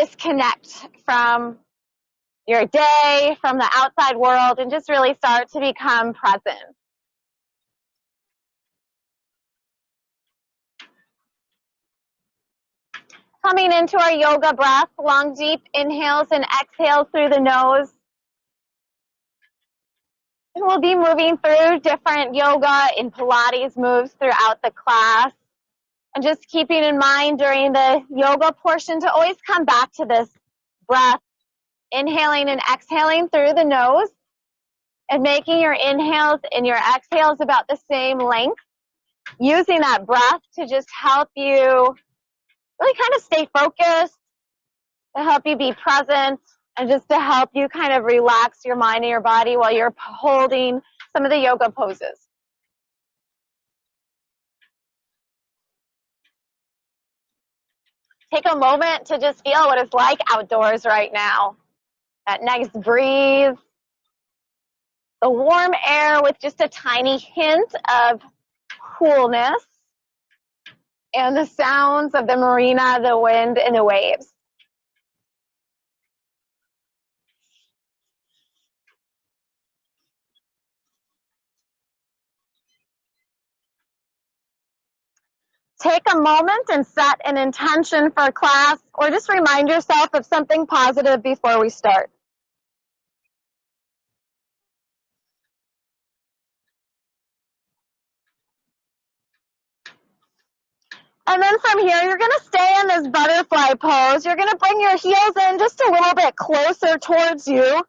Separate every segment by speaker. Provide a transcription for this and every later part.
Speaker 1: disconnect from your day, from the outside world, and just really start to become present. Coming into our yoga breath, long, deep inhales and exhales through the nose. And we'll be moving through different yoga and Pilates moves throughout the class. And just keeping in mind during the yoga portion to always come back to this breath, inhaling and exhaling through the nose, and making your inhales and your exhales about the same length. Using that breath to just help you really kind of stay focused, to help you be present, and just to help you kind of relax your mind and your body while you're holding some of the yoga poses. Take a moment to just feel what it's like outdoors right now. That nice breeze, the warm air with just a tiny hint of coolness, and the sounds of the marina, the wind, and the waves. Take a moment and set an intention for class, or just remind yourself of something positive before we start. And then from here, you're going to stay in this butterfly pose. You're going to bring your heels in just a little bit closer towards you.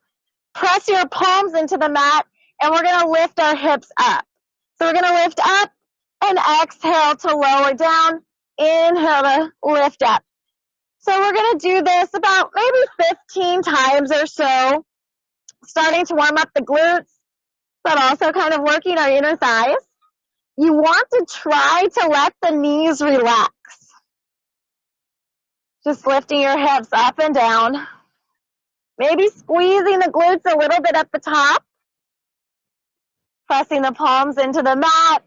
Speaker 1: Press your palms into the mat, and we're going to lift our hips up. So we're going to lift up and exhale to lower down. Inhale to lift up. So we're going to do this about maybe 15 times or so, starting to warm up the glutes, but also kind of working our inner thighs. You want to try to let the knees relax. Just lifting your hips up and down. Maybe squeezing the glutes a little bit at the top. Pressing the palms into the mat.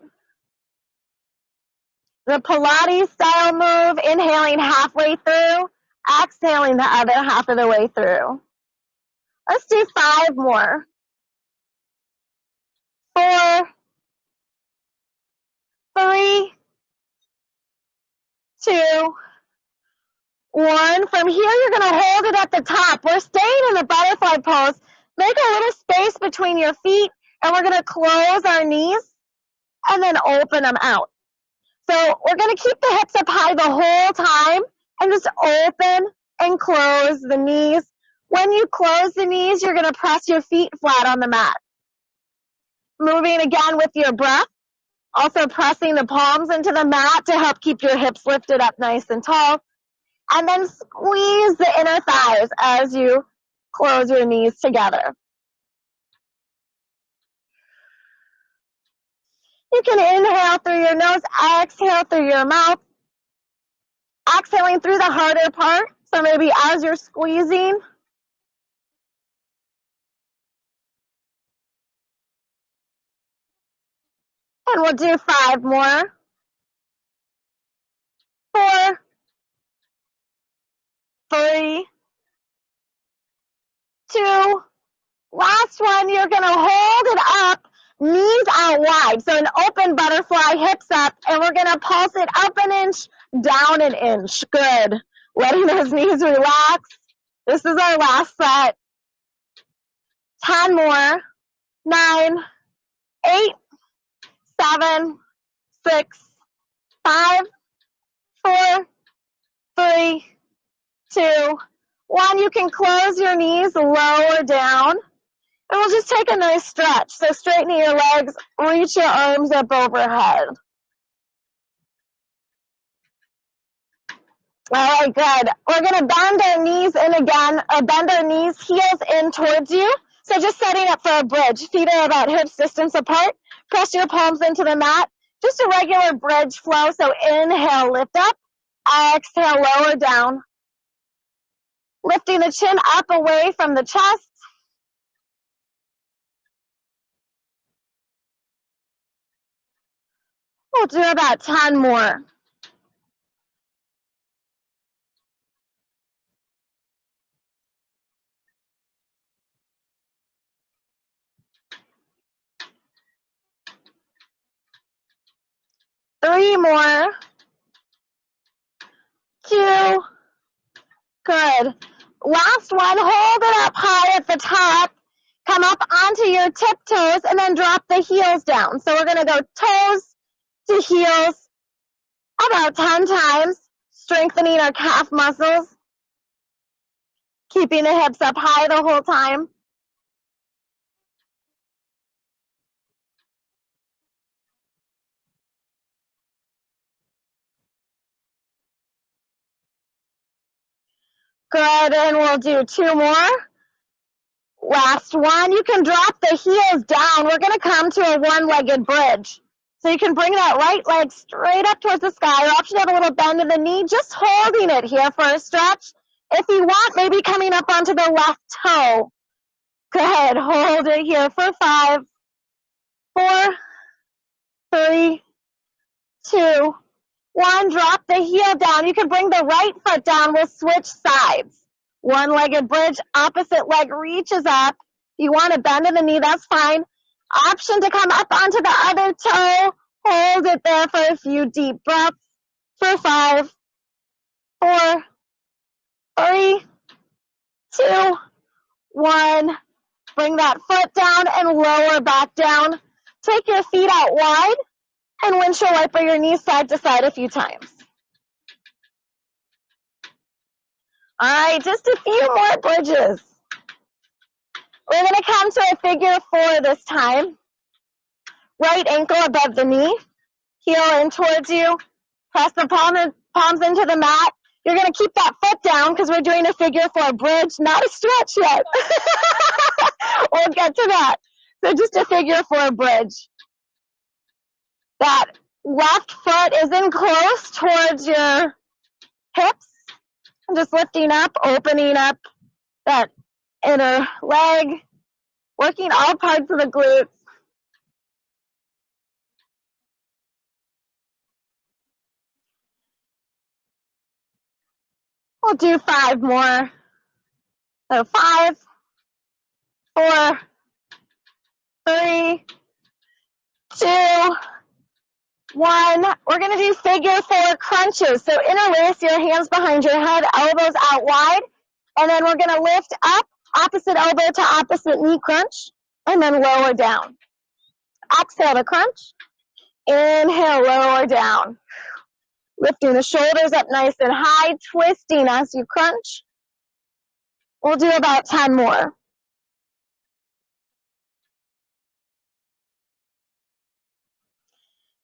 Speaker 1: The Pilates style move, inhaling halfway through, exhaling the other half of the way through. Let's do 5 more. 4, 3, 2, 1. From here, you're going to hold it at the top. We're staying in the butterfly pose. Make a little space between your feet, and we're going to close our knees and then open them out. So we're going to keep the hips up high the whole time and just open and close the knees. When you close the knees, you're going to press your feet flat on the mat. Moving again with your breath. Also pressing the palms into the mat to help keep your hips lifted up nice and tall. And then squeeze the inner thighs as you close your knees together. You can inhale through your nose, exhale through your mouth. Exhaling through the harder part. So maybe as you're squeezing, and we'll do 5 more. 4, 3, 2, last one. You're going to hold it up, knees out wide. So an open butterfly, hips up, and we're going to pulse it up an inch, down an inch. Good. Letting those knees relax. This is our last set. 10 more. 9, 8, 7, 6, 5, 4, 3, 2, 1. You can close your knees, lower down. And we'll just take a nice stretch. So straighten your legs, reach your arms up overhead. All right, good. We're going to bend our knees in again, bend our knees, heels in towards you. So just setting up for a bridge. Feet are about hips distance apart. Press your palms into the mat. Just a regular bridge flow. So inhale, lift up. Exhale, lower down. Lifting the chin up away from the chest. We'll do about 10 more. 3 more. 2. Good. Last one, hold it up high at the top. Come up onto your tiptoes and then drop the heels down. So we're going to go toes to heels about 10 times, strengthening our calf muscles, keeping the hips up high the whole time. Good, and we'll do 2 more. Last one, you can drop the heels down. We're going to come to a one-legged bridge. So you can bring that right leg straight up towards the sky. Or option to have a little bend in the knee, just holding it here for a stretch. If you want, maybe coming up onto the left toe. Good, hold it here for 5, 4, 3, 2, 1. Drop the heel down. You can bring the right foot down. We'll switch sides. One-legged bridge, opposite leg reaches up. You want to bend in the knee, that's fine. Option to come up onto the other toe. Hold it there for a few deep breaths. For 5, 4, 3, 2, 1. Bring that foot down and lower back down. Take your feet out wide and windshield wiper your knees side to side a few times. All right, just a few more bridges. We're going to come to a figure 4 this time. Right ankle above the knee, heel in towards you. Press the palms into the mat. You're going to keep that foot down because we're doing a figure 4 bridge, not a stretch yet. We'll get to that. So just a figure 4 bridge. That left foot is in close towards your hips. And just lifting up, opening up that inner leg, working all parts of the glutes. We'll do 5 more. So 5, 4, 3, 2, 1. We're going to do figure 4 crunches. So interlace your hands behind your head, elbows out wide. And then we're going to lift up, opposite elbow to opposite knee crunch. And then lower down. Exhale to crunch. Inhale, lower down. Lifting the shoulders up nice and high, twisting as you crunch. We'll do about 10 more.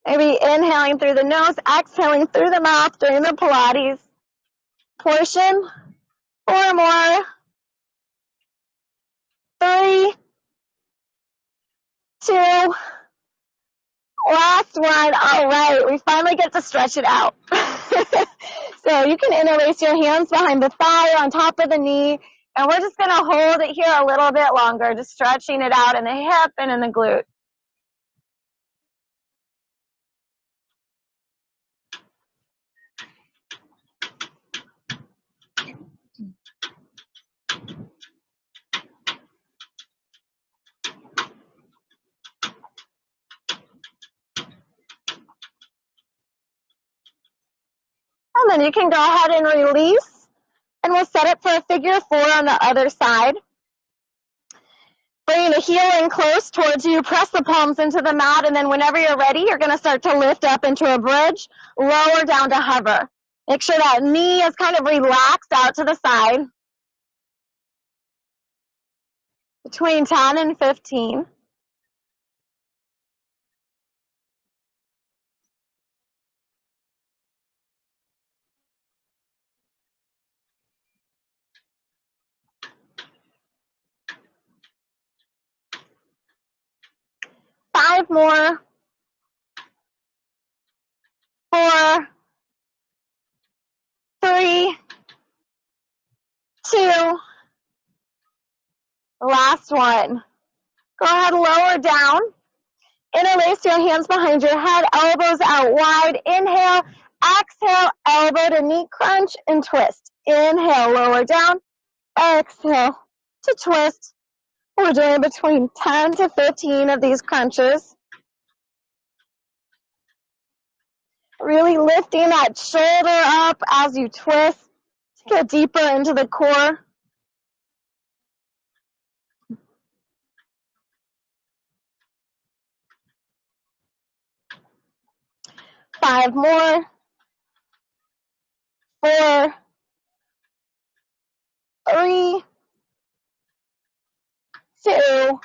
Speaker 1: Maybe inhaling through the nose, exhaling through the mouth during the Pilates portion. 4 more. 3, 2, last one. All right, we finally get to stretch it out. So you can interlace your hands behind the thigh or on top of the knee, and we're just going to hold it here a little bit longer, just stretching it out in the hip and in the glute. And then you can go ahead and release, and we'll set it for a figure 4 on the other side. Bringing the heel in close towards you, press the palms into the mat, and then whenever you're ready, you're going to start to lift up into a bridge, lower down to hover. Make sure that knee is kind of relaxed out to the side. Between 10 and 15. Five more. 4, 3, 2, last one. Go ahead, lower down. Interlace your hands behind your head, elbows out wide. Inhale, exhale, elbow to knee crunch and twist. Inhale, lower down. Exhale to twist. We're doing between 10 to 15 of these crunches. Really lifting that shoulder up as you twist to get deeper into the core. Five more. 4, 3, 2,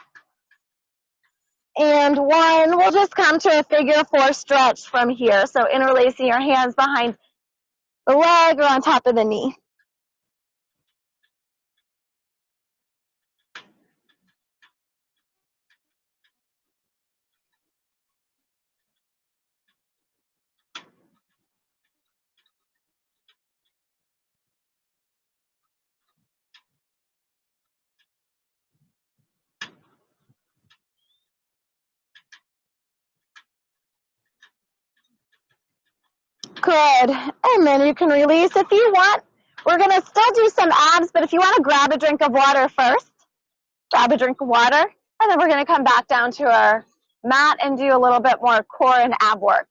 Speaker 1: and 1. We'll just come to a figure 4 stretch from here. So interlacing your hands behind the leg or on top of the knee. Good. And then you can release if you want. We're going to still do some abs, but if you want to grab a drink of water first, grab a drink of water, and then we're going to come back down to our mat and do a little bit more core and ab work.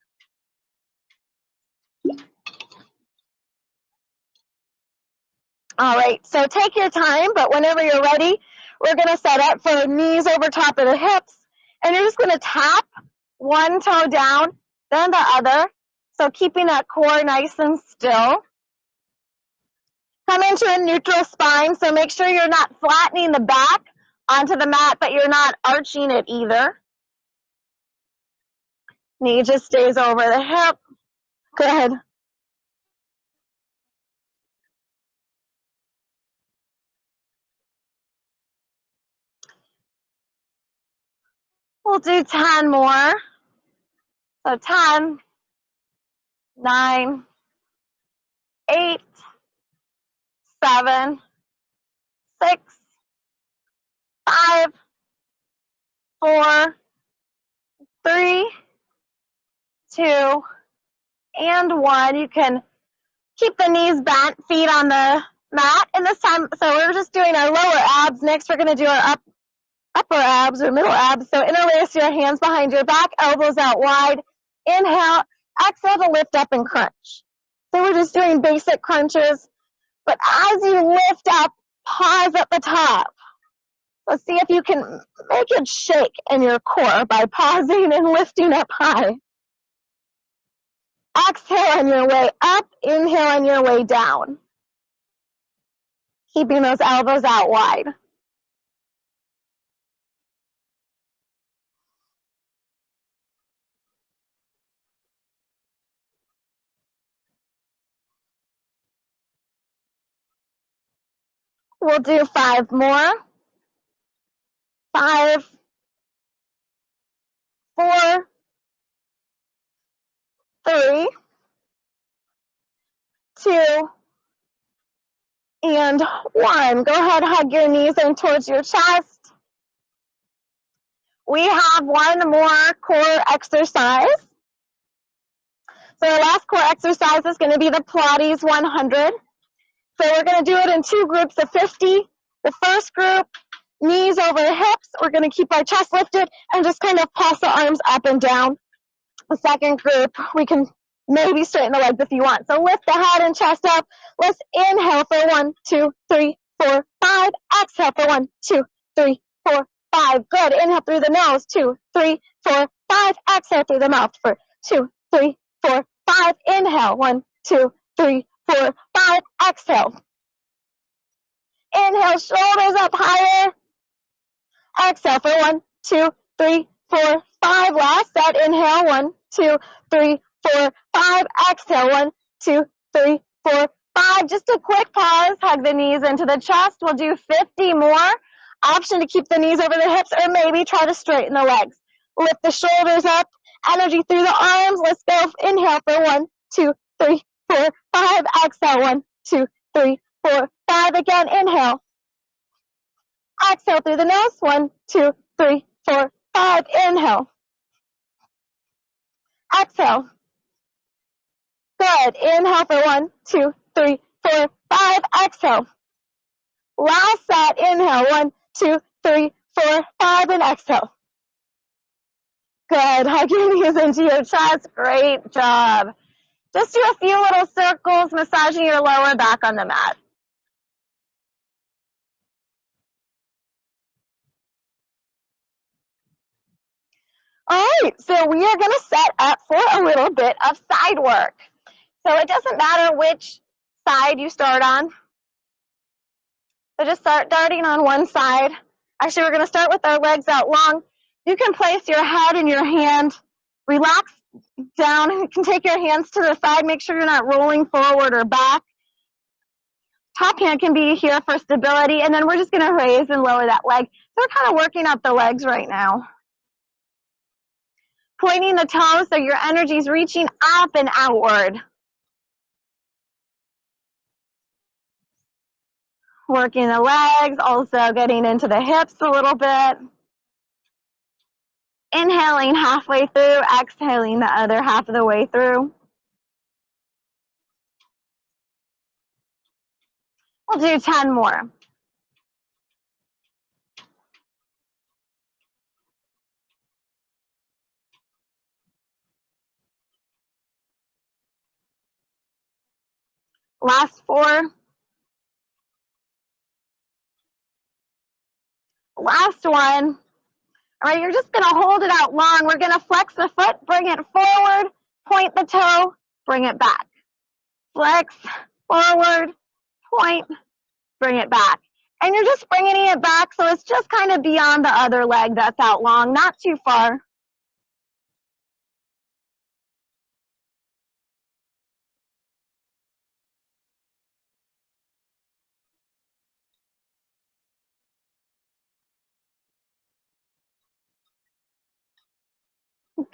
Speaker 1: All right, so take your time, but whenever you're ready, we're going to set up for knees over top of the hips, and you're just going to tap one toe down, then the other, so keeping that core nice and still. Come into a neutral spine, so make sure you're not flattening the back onto the mat, but you're not arching it either. Knee just stays over the hip. Good. We'll do 10 more. So 10, 9, 8, 7, 6, 5, 4, 3, 2, and 1. You can keep the knees bent, feet on the mat. And this time, so we're just doing our lower abs. Next, we're going to do our upper abs or middle abs. So interlace your hands behind your back, elbows out wide. Inhale, exhale to lift up and crunch. So we're just doing basic crunches. But as you lift up, pause at the top. Let's see if you can make it shake in your core by pausing and lifting up high. Exhale on your way up, inhale on your way down. Keeping those elbows out wide. We'll do 5 more. 5, 4, 3, 2, and 1. Go ahead, hug your knees in towards your chest. We have one more core exercise. So our last core exercise is going to be the Pilates 100. So we're going to do it in 2 groups of 50. The first group, knees over hips. We're going to keep our chest lifted and just kind of pulse the arms up and down. The second group, we can maybe straighten the legs if you want. So lift the head and chest up. Let's inhale for 1, 2, 3, 4, 5. Exhale for 1, 2, 3, 4, 5. Good. Inhale through the nose. 2, 3, 4, 5. Exhale through the mouth for 2, 3, 4, 5. Inhale. 1, 2, 3, 4, 5. Exhale. Inhale, shoulders up higher. Exhale for 1, 2, 3, 4, 5. Last set. Inhale. 1, 2, 3, 4, 5. Exhale. 1, 2, 3, 4, 5. Just a quick pause. Hug the knees into the chest. We'll do 50 more. Option to keep the knees over the hips, or maybe try to straighten the legs. Lift the shoulders up. Energy through the arms. Let's go. Inhale for 1, 2, 3, 4, 5. Exhale. 1, 2, 3, 4, 5. Again. Inhale. Exhale through the nose. 1, 2, 3, 4, 5. Inhale. Exhale. Good. Inhale for 1, 2, 3, 4, 5. Exhale. Last set. Inhale. 1, 2, 3, 4, 5. And exhale. Good. Hug your knees into your chest. Great job. Just do a few little circles, massaging your lower back on the mat. All right, so we are going to set up for a little bit of side work. So it doesn't matter which side you start on. So just start darting on one side. Actually, we're going to start with our legs out long. You can place your head in your hand. Relax down. You can take your hands to the side. Make sure you're not rolling forward or back. Top hand can be here for stability. And then we're just going to raise and lower that leg. So we're kind of working up the legs right now. Pointing the toes so your energy is reaching up and outward. Working the legs, also getting into the hips a little bit. Inhaling halfway through, exhaling the other half of the way through. We'll do 10 more. Last 4. Last one. All right, you're just going to hold it out long. We're going to flex the foot, bring it forward, point the toe, bring it back. Flex, forward, point, bring it back. And you're just bringing it back so it's just kind of beyond the other leg that's out long, not too far.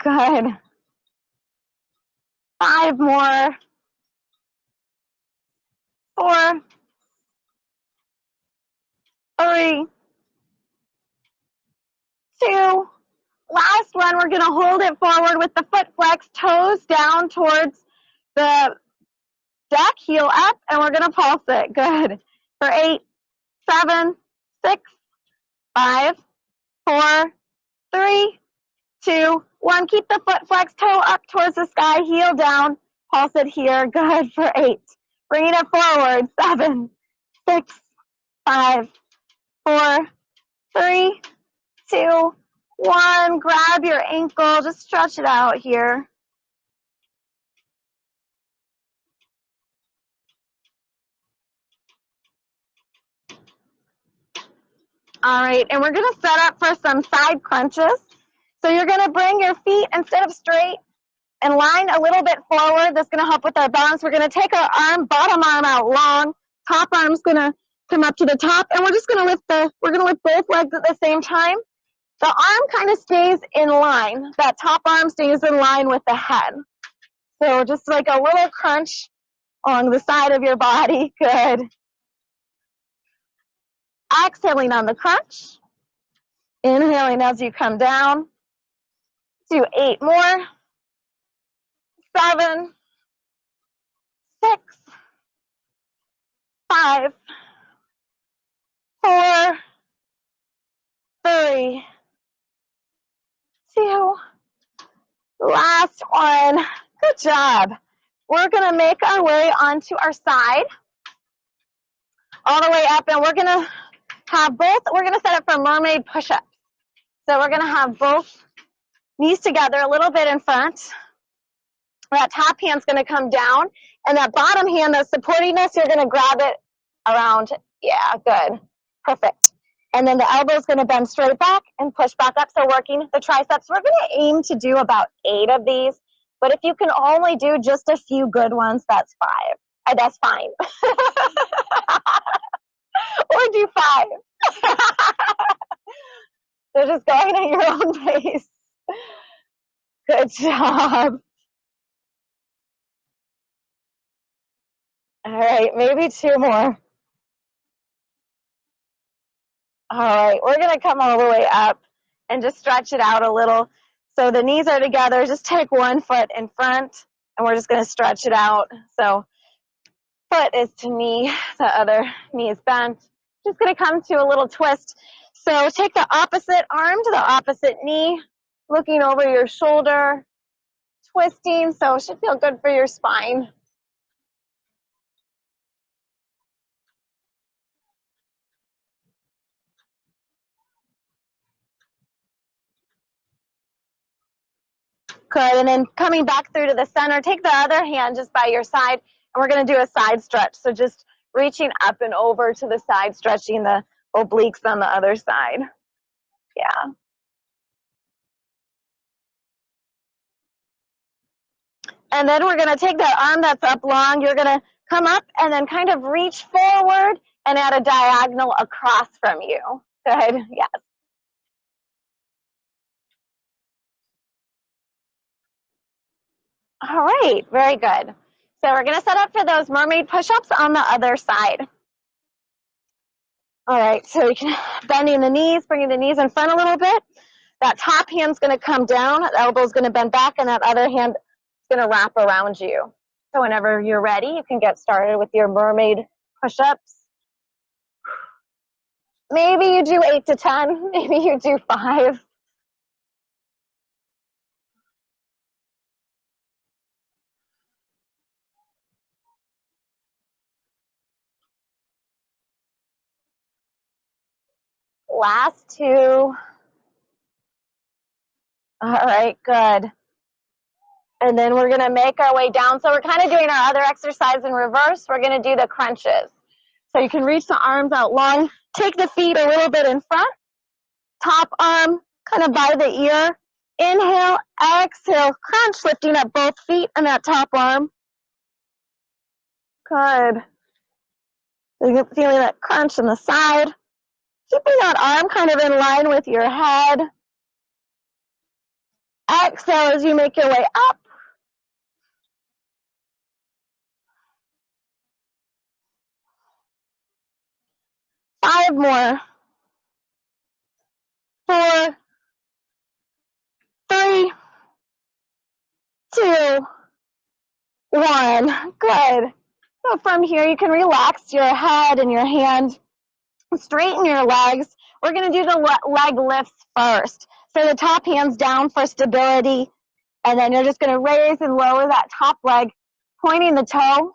Speaker 1: Good. 5 more. 4, 3, 2. Last one, we're going to hold it forward with the foot flex, toes down towards the deck, heel up, and we're going to pulse it. Good. For 8, 7, 6, 5, 4, 3, 2, 1. Keep the foot flex, toe up towards the sky, heel down. Pulse it here. Good. For 8. Bringing it forward. 7, 6, 5, 4, 3, 2, 1. Grab your ankle. Just stretch it out here. All right, and we're going to set up for some side crunches. So you're going to bring your feet, instead of straight and line, a little bit forward. That's going to help with our balance. We're going to take our arm, bottom arm out long. Top arm's going to come up to the top, and we're just going to lift both legs at the same time. The arm kind of stays in line. That top arm stays in line with the head. So just like a little crunch along the side of your body. Good. Exhaling on the crunch. Inhaling as you come down. Do 8 more. 7, 6, 5, 4, 3, 2. Last one. Good job. We're going to make our way onto our side, all the way up, and we're going to have both. We're going to set up for Mermaid Push-Ups. So we're going to have both knees together, a little bit in front. That top hand's going to come down, and that bottom hand that's supporting us, you're going to grab it around. Yeah, good. Perfect. And then the elbow's going to bend straight back and push back up. So working the triceps. We're going to aim to do about 8 of these. But if you can only do just a few good ones, that's fine. That's fine. Or do 5. So just going at your own pace. Good job. All right, maybe 2 more. All right, we're going to come all the way up and just stretch it out a little. So the knees are together. Just take one foot in front, and we're just going to stretch it out. So foot is to knee, the other knee is bent. Just going to come to a little twist. So take the opposite arm to the opposite knee, looking over your shoulder. twisting, so it should feel good for your spine. Good, and then coming back through to the center, take the other hand just by your side, and we're going to do a side stretch. So just reaching up and over to the side, stretching the obliques on the other side. Yeah. And then we're going to take that arm that's up long. You're going to come up and then kind of reach forward and add a diagonal across from you. Good, yes. All right, very good. So we're going to set up for those mermaid push-ups on the other side. All right, so you can bending the knees, bringing the knees in front a little bit. That top hand's going to come down, that elbow's going to bend back, and that other hand is going to wrap around you. So whenever you're ready, you can get started with your mermaid push-ups. Maybe you do 8 to 10, maybe you do 5. Last 2. All right, good. And then we're going to make our way down. So we're kind of doing our other exercise in reverse. We're going to do the crunches. So you can reach the arms out long. Take the feet a little bit in front. Top arm kind of by the ear. Inhale, exhale, crunch, lifting up both feet and that top arm. Good. Feeling that crunch in the side. Keeping that arm kind of in line with your head. Exhale as you make your way up. Five more. 4, 3, 2, 1. Good. So from here, you can relax your head and your hand. Straighten your legs. We're going to do the leg lifts first. So the top hand's down for stability. And then you're just going to raise and lower that top leg, pointing the toe,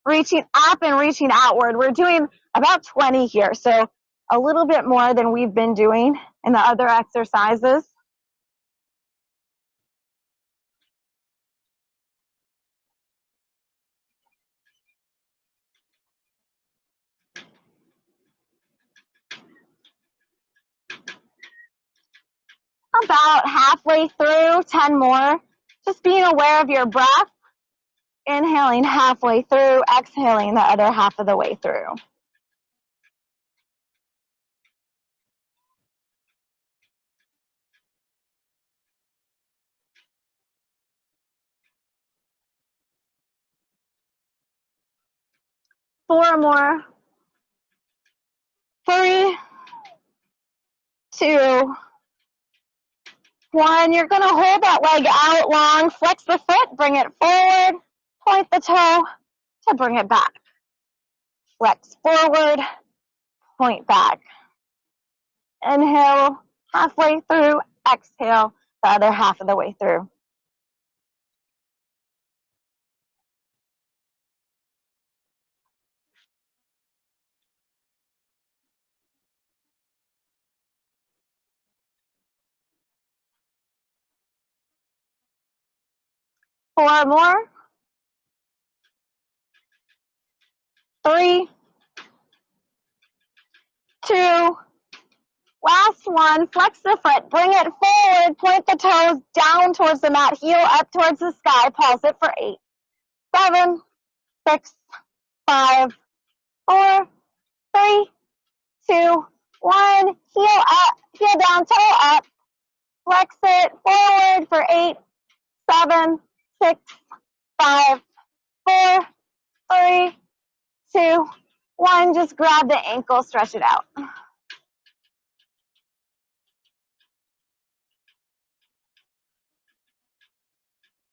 Speaker 1: reaching up and reaching outward. We're doing about 20 here, so a little bit more than we've been doing in the other exercises. About halfway through, 10 more. Just being aware of your breath. Inhaling halfway through, exhaling the other half of the way through. Four more. 3, 2, 1. You're going to hold that leg out long, flex the foot, bring it forward, point the toe to bring it back. Flex forward, point back. Inhale, halfway through, exhale, the other half of the way through. Four more. 3, 2, last one. Flex the foot, bring it forward, point the toes down towards the mat, heel up towards the sky. Pulse it for 8, 7, 6, 5, 4, 3, 2, 1. Heel up, heel down, toe up. Flex it forward for 8, 7, 6, 5, 4, 3, 2, 1. Just grab the ankle, stretch it out.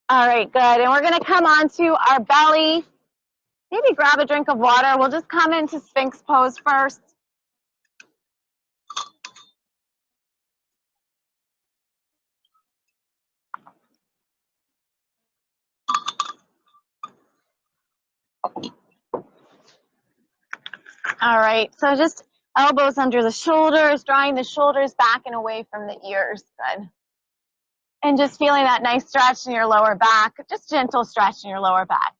Speaker 1: All right, good. And we're going to come onto our belly. Maybe grab a drink of water. We'll just come into Sphinx Pose first. All right, so just elbows under the shoulders, drawing the shoulders back and away from the ears. Good. And just feeling that nice stretch in your lower back, just gentle stretch in your lower back.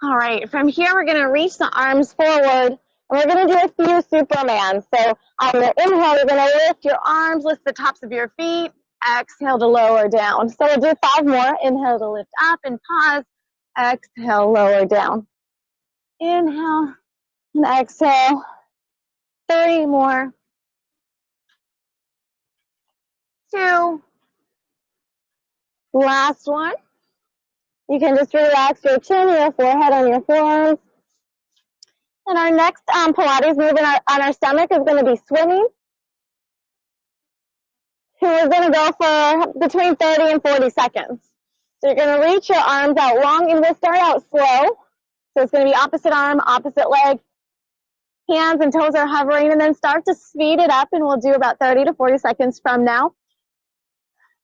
Speaker 1: All right, from here we're going to reach the arms forward, and we're going to do a few Supermans. So on the inhale, you're going to lift your arms, lift the tops of your feet, exhale to lower down. So we'll do 5 more. Inhale to lift up and pause, exhale, lower down. Inhale and exhale, 3 more. 2, last one. You can just relax your chin, your forehead on your forearms. And our next Pilates move on our stomach is going to be swimming. We're going to go for between 30 and 40 seconds. So you're going to reach your arms out long, and we'll start out slow. So it's going to be opposite arm, opposite leg. Hands and toes are hovering, and then start to speed it up, and we'll do about 30 to 40 seconds from now.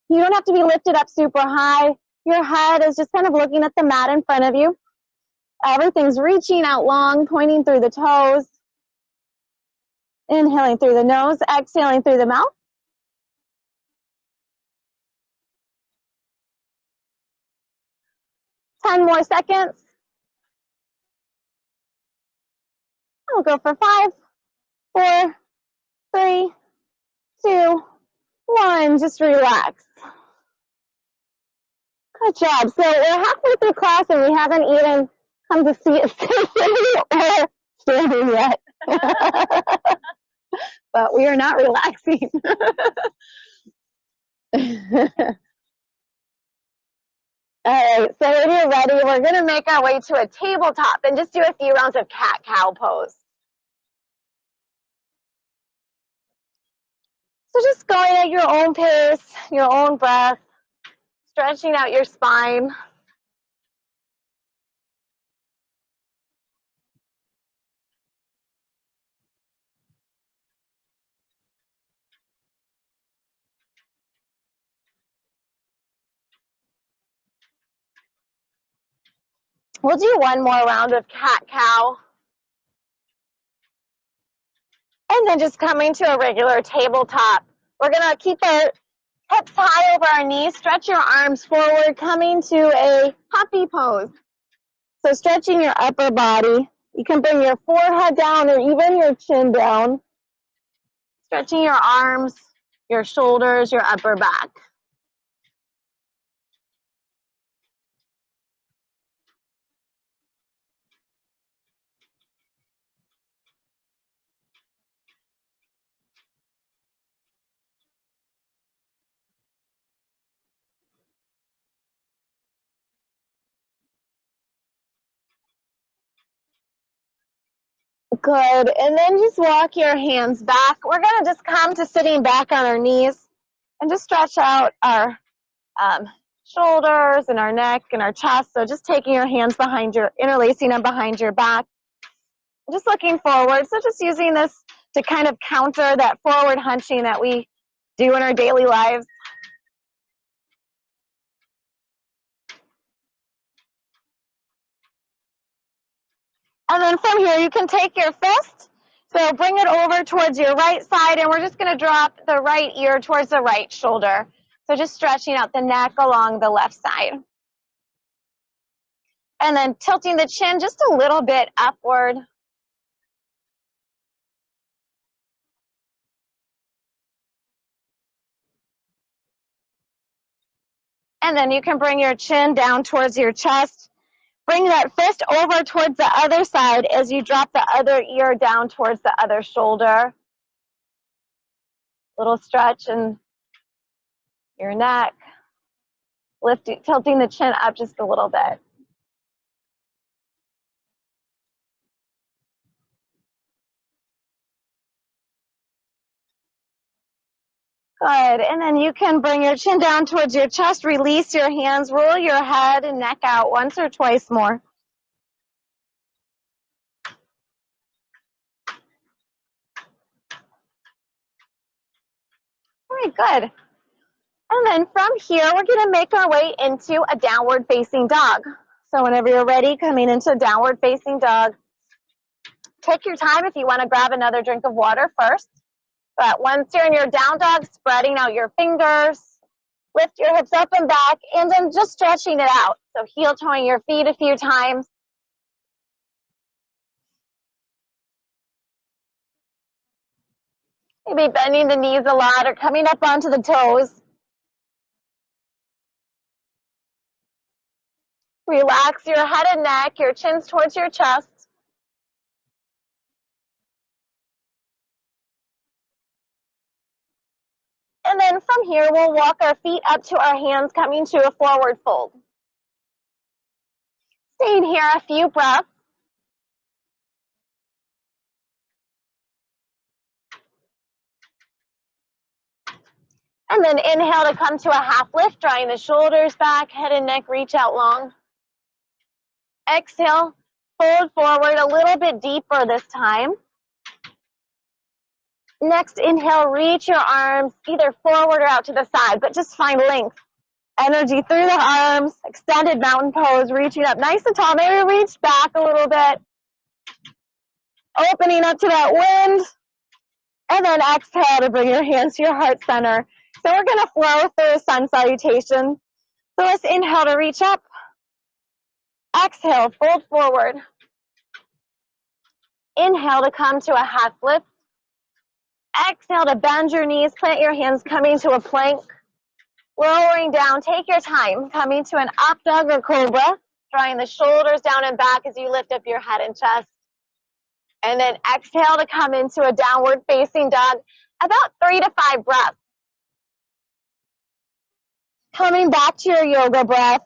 Speaker 1: You don't have to be lifted up super high. Your head is just kind of looking at the mat in front of you. Everything's reaching out long, pointing through the toes. Inhaling through the nose, exhaling through the mouth. 10 more seconds. We'll go for 5, 4, 3, 2, 1. Just relax. Good job. So we're halfway through class and we haven't even come to see it sitting or standing yet. But we are not relaxing. All right, so when you're ready, we're going to make our way to a tabletop and just do a few rounds of cat-cow pose. So just going at your own pace, your own breath, stretching out your spine. We'll do one more round of cat-cow. And then just coming to a regular tabletop. We're going to keep our hips high over our knees, stretch your arms forward, coming to a Puffy Pose. So stretching your upper body. You can bring your forehead down or even your chin down. Stretching your arms, your shoulders, your upper back. Good. And then just walk your hands back. We're going to just come to sitting back on our knees and just stretch out our shoulders and our neck and our chest. So just taking your hands behind your, interlacing them behind your back. Just looking forward. So just using this to kind of counter that forward hunching that we do in our daily lives. And then from here, you can take your fist. So bring it over towards your right side, and we're just going to drop the right ear towards the right shoulder. So just stretching out the neck along the left side. And then tilting the chin just a little bit upward. And then you can bring your chin down towards your chest. Bring that fist over towards the other side as you drop the other ear down towards the other shoulder. Little stretch in your neck. Tilting the chin up just a little bit. Good. And then you can bring your chin down towards your chest, release your hands, roll your head and neck out once or twice more. All right, good. And then from here, we're going to make our way into a downward facing dog. So whenever you're ready, coming into downward facing dog, take your time if you want to grab another drink of water first. But once you're in your down dog, spreading out your fingers, lift your hips up and back, and then just stretching it out. So heel toeing your feet a few times. Maybe bending the knees a lot or coming up onto the toes. Relax your head and neck, your chin's towards your chest. And then from here, we'll walk our feet up to our hands, coming to a forward fold. Staying here a few breaths. And then inhale to come to a half lift, drawing the shoulders back, head and neck reach out long. Exhale, fold forward a little bit deeper this time. Next, inhale, reach your arms either forward or out to the side, but just find length. Energy through the arms, extended mountain pose, reaching up nice and tall. Maybe reach back a little bit. Opening up to that wind. And then exhale to bring your hands to your heart center. So we're going to flow through sun salutation. So let's inhale to reach up. Exhale, fold forward. Inhale to come to a half lift. Exhale to bend your knees, plant your hands, coming to a plank. Lowering down, take your time, coming to an up dog or cobra, drawing the shoulders down and back as you lift up your head and chest. And then exhale to come into a downward facing dog, about 3 to 5 breaths. Coming back to your yoga breath.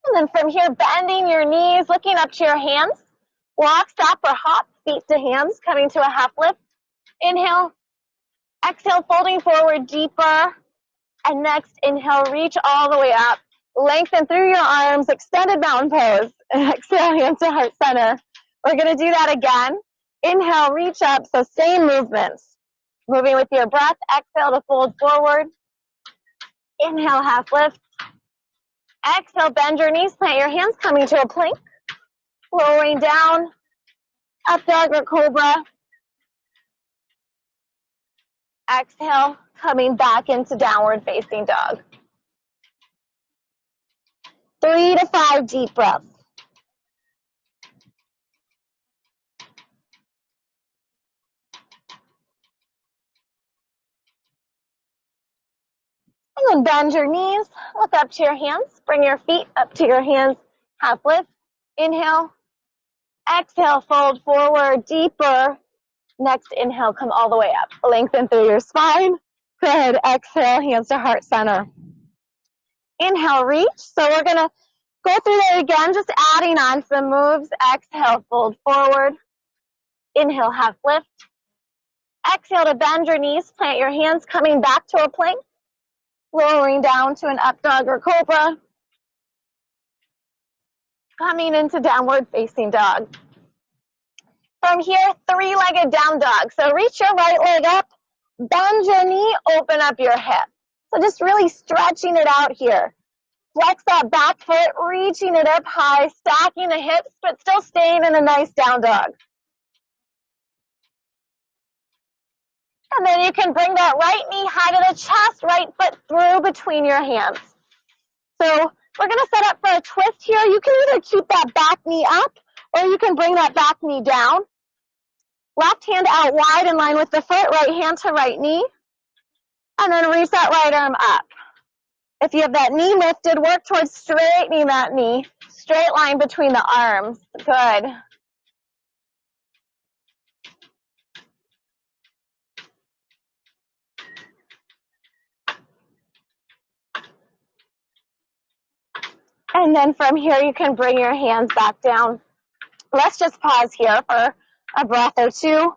Speaker 1: And then from here, bending your knees, looking up to your hands. Walk, stop, or hop, feet to hands, coming to a half lift. Inhale. Exhale, folding forward deeper. And next, inhale, reach all the way up. Lengthen through your arms, extended mountain pose. Exhale, hands to heart center. We're going to do that again. Inhale, reach up, so same movements. Moving with your breath. Exhale to fold forward. Inhale, half lift. Exhale, bend your knees, plant your hands, coming to a plank. Lowering down, up dog or cobra. Exhale, coming back into downward facing dog. 3 to 5 deep breaths. And then bend your knees, look up to your hands, bring your feet up to your hands, half lift. Inhale. Exhale, fold forward, deeper. Next, inhale, come all the way up. Lengthen through your spine. Good. Exhale, hands to heart center. Inhale, reach. So we're going to go through that again, just adding on some moves. Exhale, fold forward. Inhale, half lift. Exhale to bend your knees, plant your hands, coming back to a plank. Lowering down to an up dog or cobra. Coming into downward facing dog. From here, 3-legged down dog. So reach your right leg up, bend your knee, open up your hip. So just really stretching it out here. Flex that back foot, reaching it up high, stacking the hips, but still staying in a nice down dog. And then you can bring that right knee high to the chest, right foot through between your hands. So we're going to set up for a twist here. You can either keep that back knee up, or you can bring that back knee down. Left hand out wide in line with the foot, right hand to right knee. And then reach that right arm up. If you have that knee lifted, work towards straightening that knee. Straight line between the arms. Good. And then from here, you can bring your hands back down. Let's just pause here for a breath or two.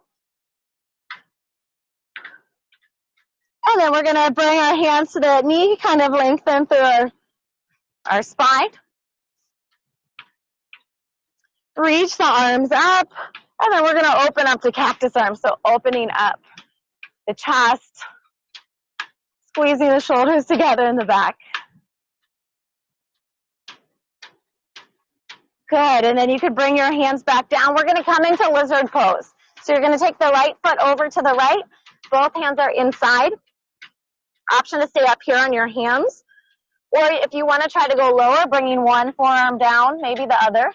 Speaker 1: And then we're going to bring our hands to the knee, kind of lengthen through our spine. Reach the arms up. And then we're going to open up to cactus arms. So opening up the chest, squeezing the shoulders together in the back. Good. And then you could bring your hands back down. We're going to come into lizard pose. So you're going to take the right foot over to the right. Both hands are inside. Option to stay up here on your hands. Or if you want to try to go lower, bringing one forearm down, maybe the other.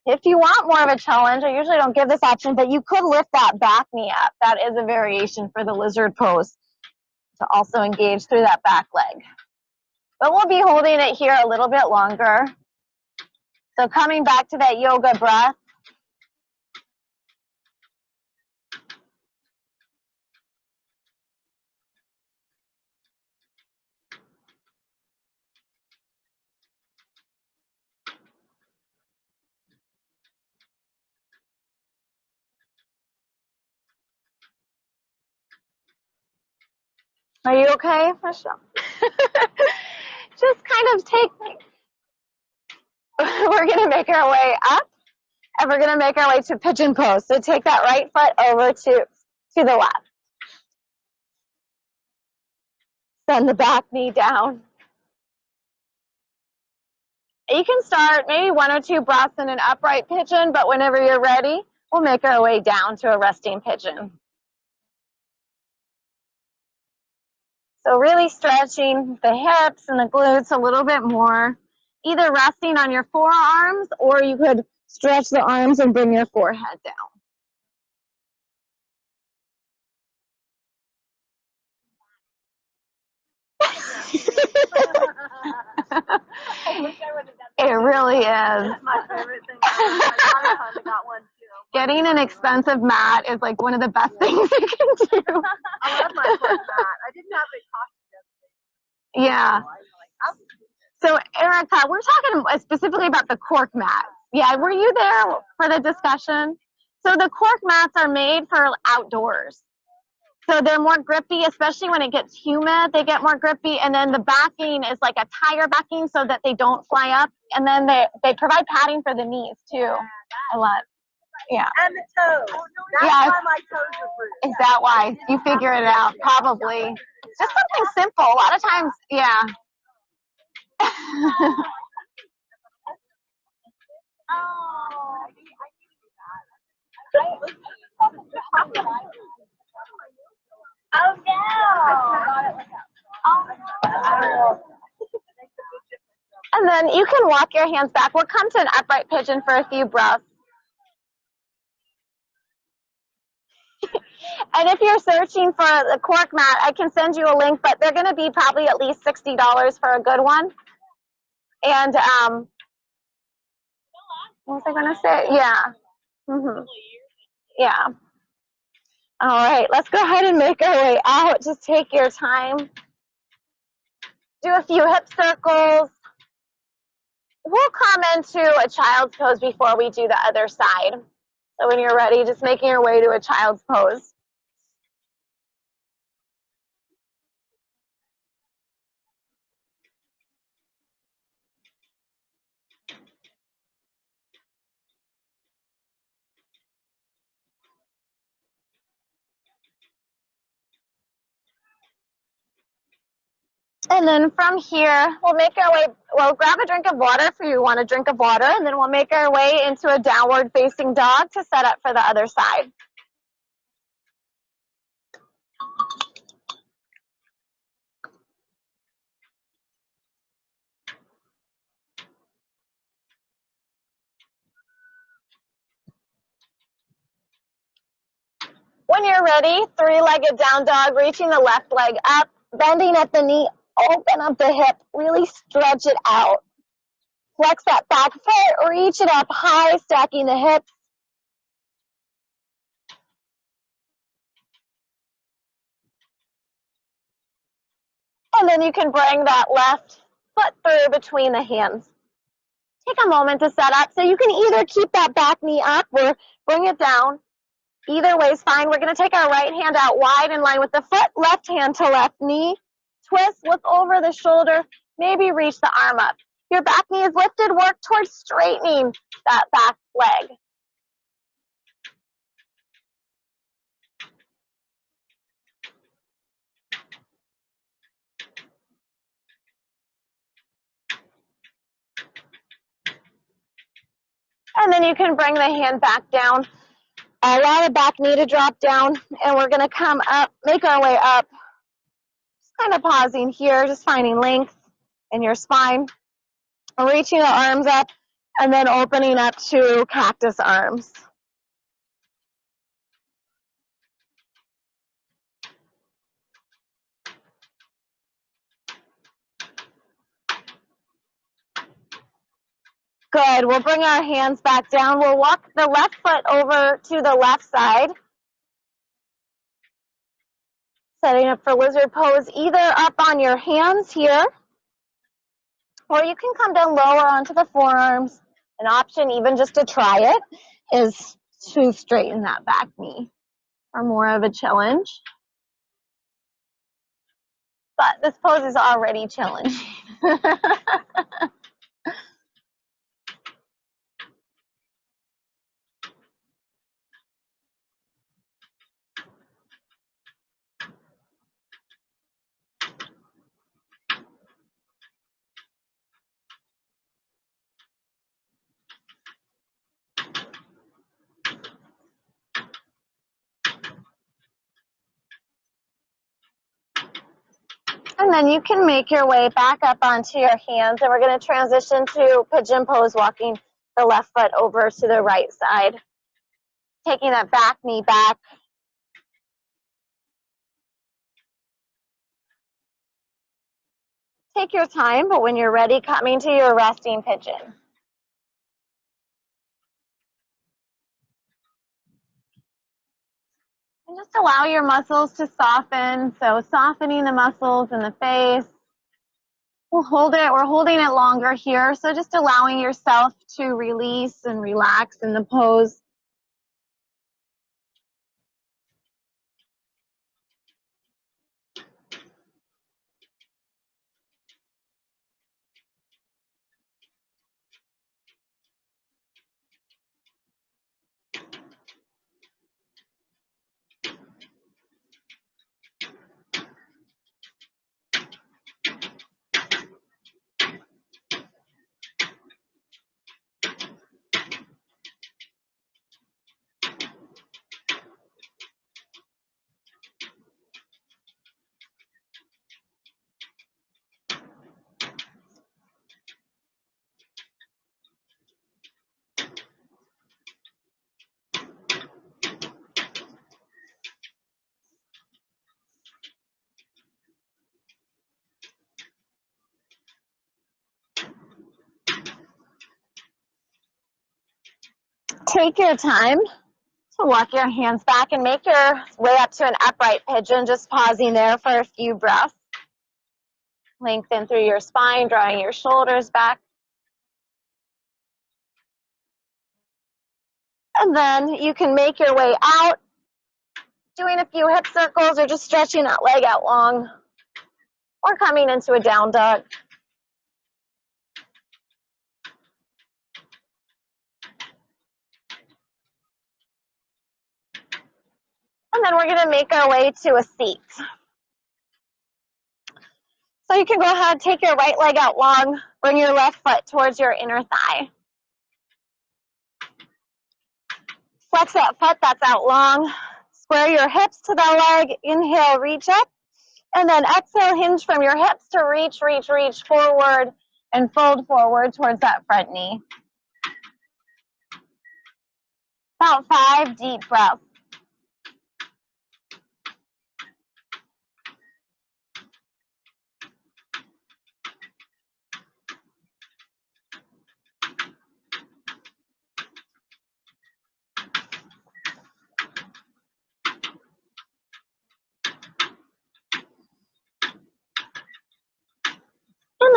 Speaker 1: If you want more of a challenge, I usually don't give this option, but you could lift that back knee up. That is a variation for the lizard pose to also engage through that back leg. But we'll be holding it here a little bit longer. So coming back to that yoga breath. Are you okay, Michelle? Just kind of take, we're going to make our way up, and we're going to make our way to pigeon pose. So take that right foot over to the left. Send the back knee down. You can start maybe one or two breaths in an upright pigeon, but whenever you're ready, we'll make our way down to a resting pigeon. So really stretching the hips and the glutes a little bit more, either resting on your forearms, or you could stretch the arms and bring your forehead down. It really is. It's my favorite thing. I got one too. Getting an expensive mat is like one of the best things you can do. I love my foot mat. I didn't have it cost. Yeah. So Erica, we're talking specifically about the cork mat. Yeah, were you there for the discussion? So the cork mats are made for outdoors. So they're more grippy, especially when it gets humid. They get more grippy, and then the backing is like a tire backing so that they don't fly up. And then they provide padding for the knees too. I love. Yeah. And the toes. That's why my toes are bruised. Is that why? You figure it out, probably. Just something simple. A lot of times, yeah. Oh no! And then you can walk your hands back. We'll come to an upright pigeon for a few breaths. And if you're searching for the cork mat, I can send you a link, but they're going to be probably at least $60 for a good one. And what was I going to say? Yeah. Yeah. All right, let's go ahead and make our way out. Just take your time. Do a few hip circles. We'll come into a child's pose before we do the other side. So when you're ready, just making your way to a child's pose. And then from here, we'll make our way, well, grab a drink of water if you want a drink of water, and then we'll make our way into a downward facing dog to set up for the other side. When you're ready, three-legged down dog, reaching the left leg up, bending at the knee, open up the hip, really stretch it out. Flex that back foot, reach it up high, stacking the hips. And then you can bring that left foot through between the hands. Take a moment to set up. So you can either keep that back knee up or bring it down. Either way is fine. We're going to take our right hand out wide in line with the foot, left hand to left knee. Twist, look over the shoulder, maybe reach the arm up. Your back knee is lifted, work towards straightening that back leg. And then you can bring the hand back down. Allow the back knee to drop down, and we're going to come up, make our way up. Just kind of pausing here, just finding length in your spine. Reaching the arms up, and then opening up to cactus arms. Good. We'll bring our hands back down. We'll walk the left foot over to the left side. Setting up for lizard pose, either up on your hands here, or you can come down lower onto the forearms. An option, even just to try it, is to straighten that back knee for more of a challenge. But this pose is already challenging. And then you can make your way back up onto your hands, and we're going to transition to pigeon pose, walking the left foot over to the right side. Taking that back knee back. Take your time, but when you're ready, coming to your resting pigeon. And just allow your muscles to soften, so softening the muscles in the face. We'll hold it, we're holding it longer here, so just allowing yourself to release and relax in the pose. Take your time to walk your hands back and make your way up to an upright pigeon, just pausing there for a few breaths. Lengthen through your spine, drawing your shoulders back. And then you can make your way out, doing a few hip circles or just stretching that leg out long, or coming into a down dog. And then we're going to make our way to a seat. So you can go ahead, take your right leg out long, bring your left foot towards your inner thigh. Flex that foot that's out long. Square your hips to the leg. Inhale, reach up. And then exhale, hinge from your hips to reach, reach, reach forward and fold forward towards that front knee. About 5 deep breaths.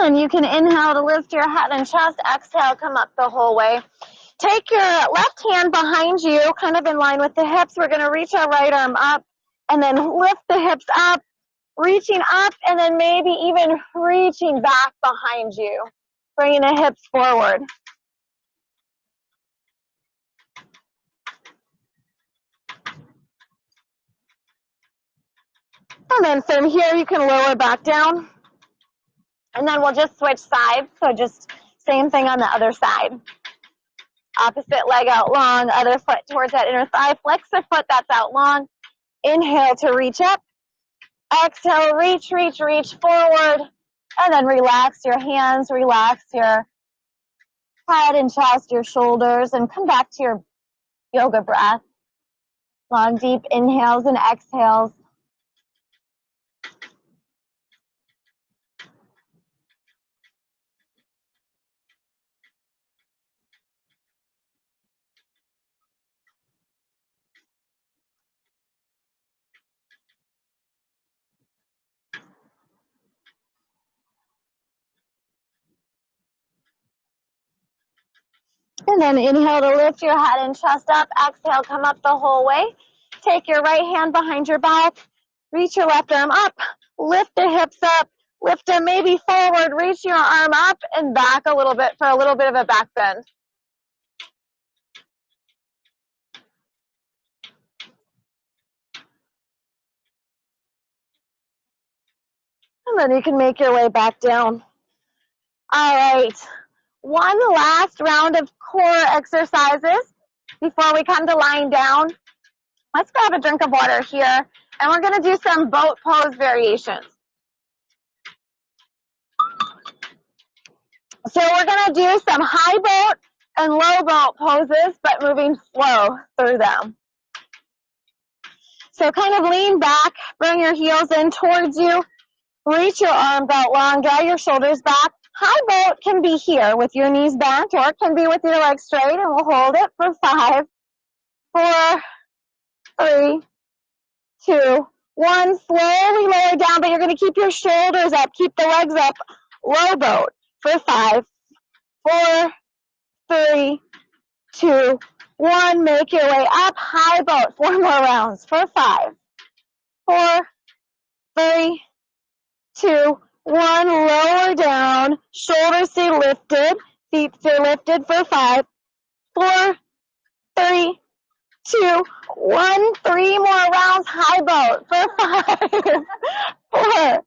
Speaker 1: And then you can inhale to lift your head and chest. Exhale, come up the whole way. Take your left hand behind you, kind of in line with the hips. We're going to reach our right arm up and then lift the hips up, reaching up, and then maybe even reaching back behind you, bringing the hips forward. And then from here, you can lower back down. And then we'll just switch sides. So just same thing on the other side. Opposite leg out long, other foot towards that inner thigh. Flex the foot that's out long. Inhale to reach up. Exhale, reach, reach, reach forward. And then relax your hands, relax your head and chest, your shoulders, and come back to your yoga breath. Long, deep inhales and exhales. And then inhale to lift your head and chest up. Exhale, come up the whole way. Take your right hand behind your back. Reach your left arm up. Lift the hips up. Lift them maybe forward. Reach your arm up and back a little bit for a little bit of a back bend. And then you can make your way back down. All right. One last round of core exercises before we come to lying down. Let's grab a drink of water here, and we're going to do some boat pose variations. So we're going to do some high boat and low boat poses, but moving slow through them. So kind of lean back, bring your heels in towards you, reach your arms out long, draw your shoulders back. High boat can be here with your knees bent, or it can be with your legs straight, and we'll hold it for 5, 4, 3, 2, 1. Slowly lower down, but you're going to keep your shoulders up, keep the legs up. Low boat for 5, 4, 3, 2, 1. Make your way up. High boat. 4 more rounds for 5, 4, 3, 2, 1. Lower down. Shoulders stay lifted. Feet stay lifted for 5, 4, 3, 2, 1. 3 more rounds. High boat for 5, 4,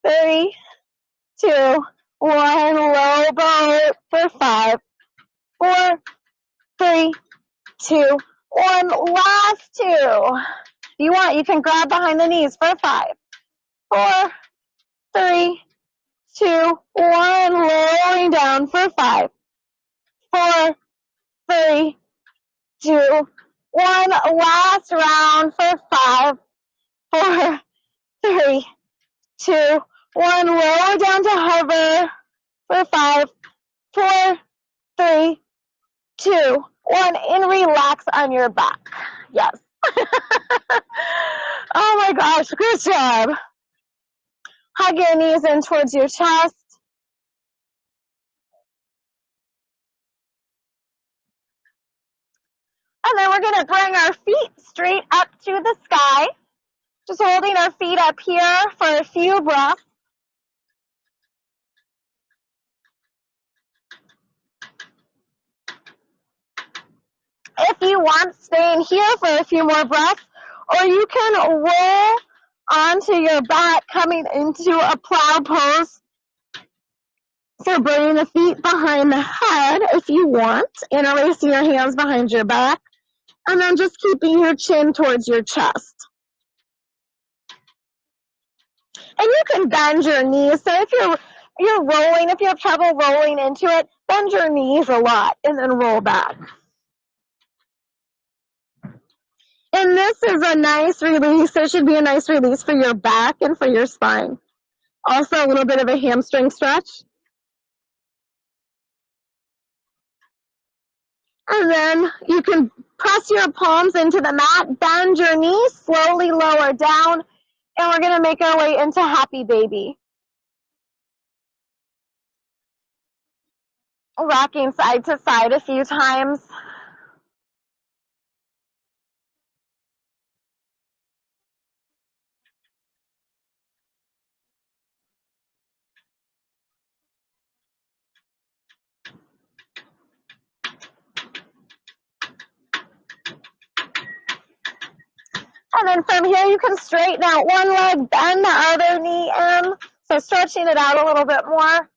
Speaker 1: 3, 2, 1. Low boat for 5, 4, 3, 2, 1. Last 2. If you want, you can grab behind the knees for 5, 4, 3, 2, 1. Lowering down for 5, 4, 3, 2, 1. Last round for 5, 4, 3, 2, 1. Lower down to hover for 5, 4, 3, 2, 1. And relax on your back. Yes. Oh my gosh, good job. Hug your knees in towards your chest. And then we're going to bring our feet straight up to the sky. Just holding our feet up here for a few breaths. If you want, stay in here for a few more breaths, or you can roll onto your back, coming into a plow pose. So bringing the feet behind the head if you want, interlacing your hands behind your back, and then just keeping your chin towards your chest. And you can bend your knees. So if you're rolling, if you have trouble rolling into it, bend your knees a lot and then roll back. And this is a nice release. It should be a nice release for your back and for your spine. Also a little bit of a hamstring stretch. And then you can press your palms into the mat, bend your knees, slowly lower down, and we're going to make our way into Happy Baby. Rocking side to side a few times. And then from here, you can straighten out one leg, bend the other knee in. So stretching it out a little bit more.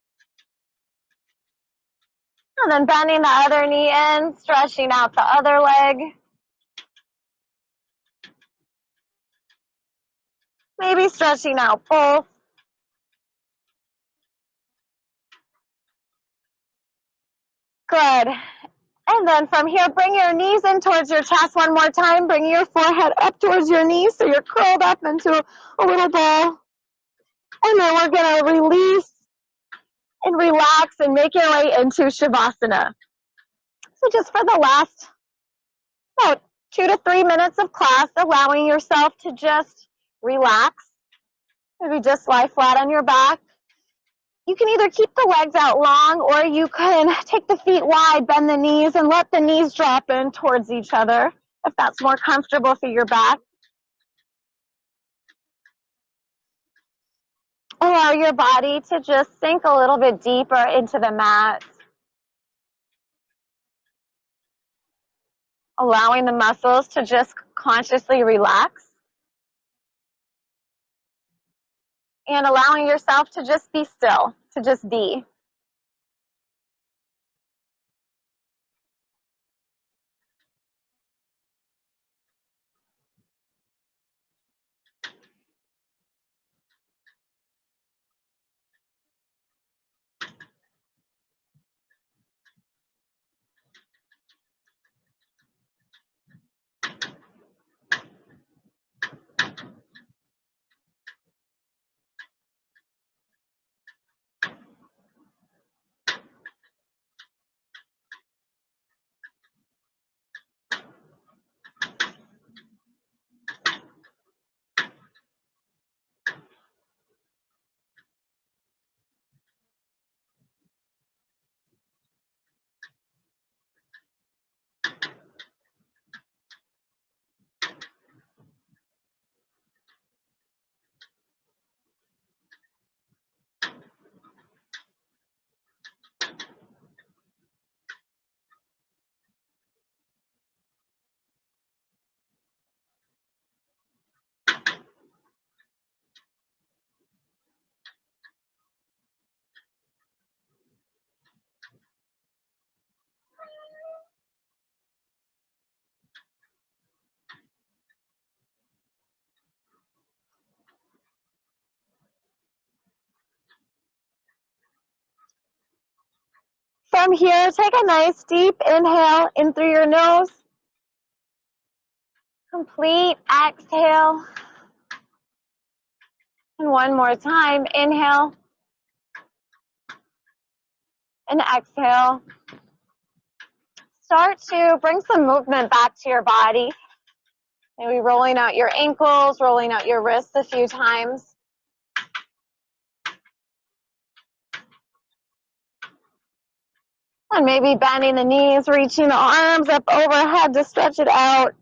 Speaker 1: And then bending the other knee in, stretching out the other leg. Maybe stretching out both. Good. And then from here, bring your knees in towards your chest one more time. Bring your forehead up towards your knees so you're curled up into a little ball. And then we're going to release and relax and make your way into Shavasana. So just for the last about 2 to 3 minutes of class, allowing yourself to just relax. Maybe just lie flat on your back. You can either keep the legs out long or you can take the feet wide, bend the knees, and let the knees drop in towards each other if that's more comfortable for your back. Allow your body to just sink a little bit deeper into the mat. Allowing the muscles to just consciously relax. And allowing yourself to just be still, to just be. From here, take a nice deep inhale in through your nose. Complete exhale. And one more time, inhale and exhale. Start to bring some movement back to your body. Maybe rolling out your ankles, rolling out your wrists a few times. And maybe bending the knees, reaching the arms up overhead to stretch it out.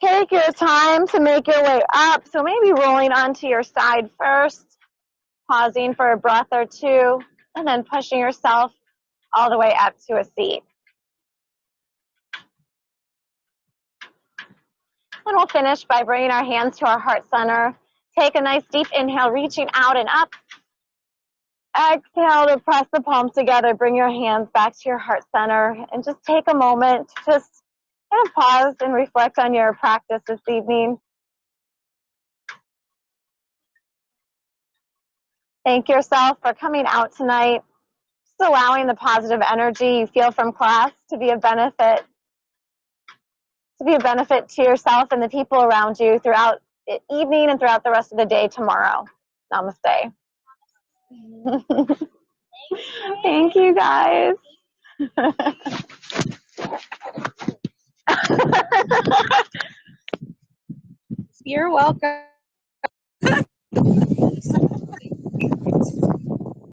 Speaker 1: Take your time to make your way up. So maybe rolling onto your side first, pausing for a breath or two, and then pushing yourself all the way up to a seat. And we'll finish by bringing our hands to our heart center. Take a nice deep inhale, reaching out and up. Exhale to press the palms together. Bring your hands back to your heart center. And just take a moment to just kind of pause and reflect on your practice this evening. Thank yourself for coming out tonight. Just allowing the positive energy you feel from class to be a benefit. To be a benefit to yourself and the people around you throughout the evening and throughout the rest of the day tomorrow. Namaste. Thank you, guys.
Speaker 2: You're welcome.